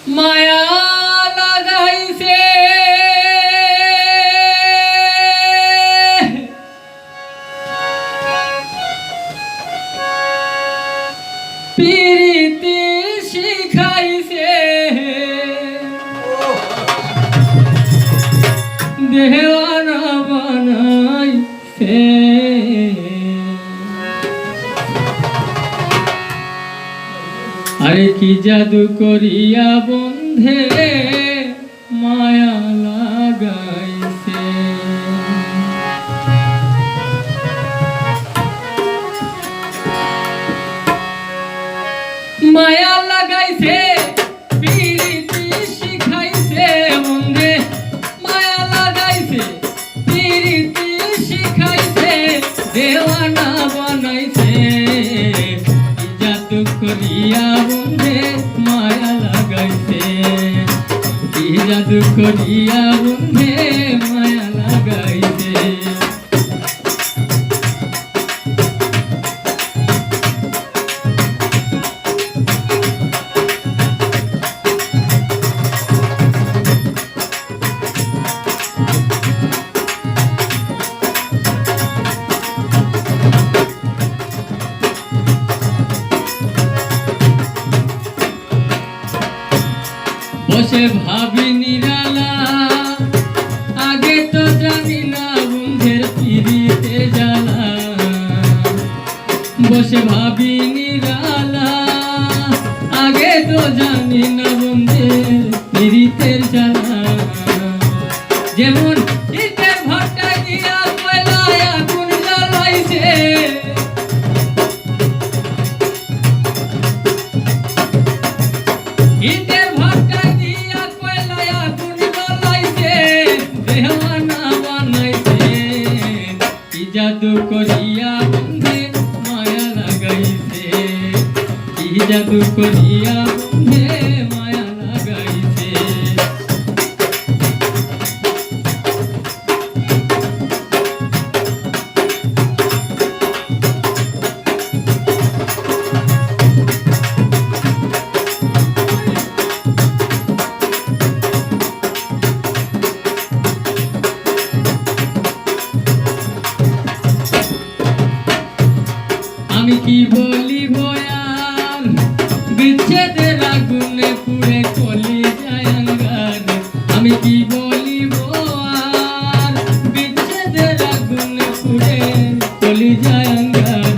মায়া লাগাইছে প্রীতি শিখাইছে দেওয়ানা বানাইছে আরে কি জাদু করিয়া বন্ধে মায়া লাগাইছে মায়া লাগাইছে প্রীতি শিখাইছে বন্ধে মায়া লাগাইছে প্রীতি শিখাইছে দেওয়ানা বানাইছে জাদু করিয়া বন্ধে মায়া লাগাইছে কি জাদু করিয়া বন্ধে মায়া লাগাইছে বসে ভাবি নিরালা আগে তো জানি না বন্ধের পিরিতে জ্বালা বসে ভাবি নিরালা আগে তো জানি না বন্ধের পিরিতের জ্বালা যেমন ইটের ভাটা দিয়া কয়লায় আগুন জ্বালাইছে ইটের ভাটা দিয়া কয়লায় আগুন জ্বালাইছে দেওয়ানা বানাইছে কি জাদু করিয়া বন্ধে মায়া লাগাইছে কি জাদু করিয়া বন্ধে মায়া লাগাইছে আমি কি বলি ভয়াল বিচ্ছেদের আগুনে পুড়ে কলি যায় আঙ্গার আমি কি বলি ভয়াল বিচ্ছেদের আগুনে পুড়ে কলি যায় আঙ্গার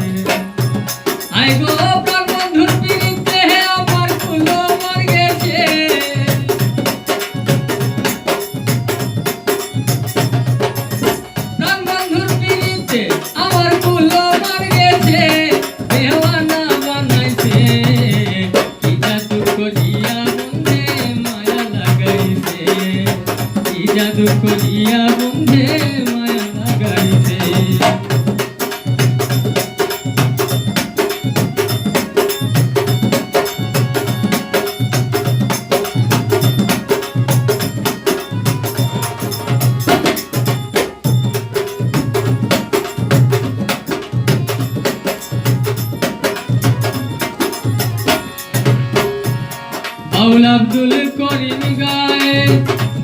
আই গো প্রাণ বন্ধুর পিরিতে আমার ফুলো মর গেছে প্রাণ বন্ধুর পিরিতে আমার ফুলো মর গেছে দেওয়ানা বানাইছে কি জাদু করিয়া বন্ধে মায়া লাগাইছে কি জাদু করিয়া বন্ধে মায়া লাগাইছে বাউল আব্দুল করিম গায়ে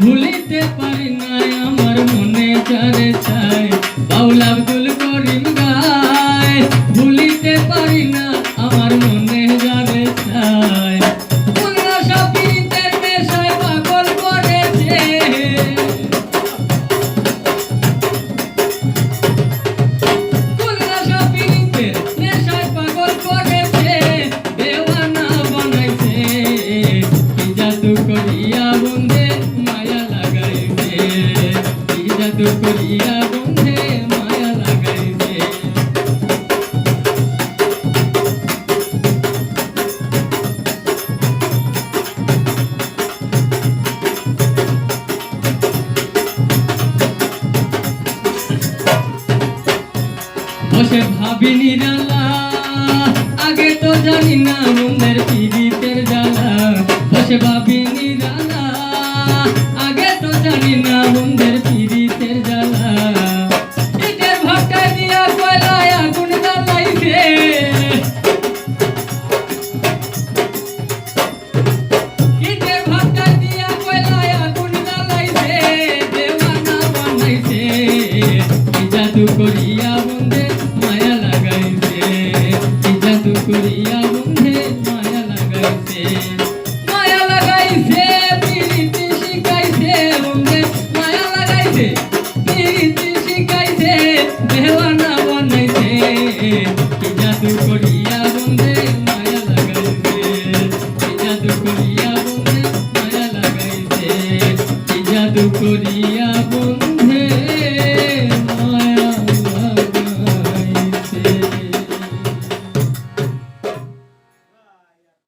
ভুলিতে পারি নাই আমার মনে যারে চায় বাউল আব্দুল করিম গায়ে ভুলিতে পারি না আমার মনে যারে চায় কোন আশা পীড়িতের নেশায় পাগল করেছে কোন আশা পীড়িতের নেশায় পাগল করেছে দেওয়ানা বানাইছে কি জাদু করিয়া বন্ধে মায়া লাগাইছে কি জাদু করিয়া বন্ধে মায়া লাগাইছে বসে ভাবি নিরালা আগে তো জানি না বন্ধের পিরিতের জ্বালা বসে ভাবি নিরালা আগে তো জানি না বন্ধের পিরিতের জ্বালা ইটের ভাটা দিয়া কয়লায় আগুন জ্বালাইছে ইটের কি জাদু করিয়া বন্ধে মায়া লাগাইছে, মায়া লাগাইছে প্রীতি শিখাইছে বন্ধে, মায়া লাগাইছে প্রীতি শিখাইছে, দেওয়ানা বানাইছে। কি জাদু করিয়া বন্ধে মায়া লাগাইছে, কি জাদু করিয়া বন্ধে মায়া লাগাইছে, কি জাদু করিয়া বন্ধে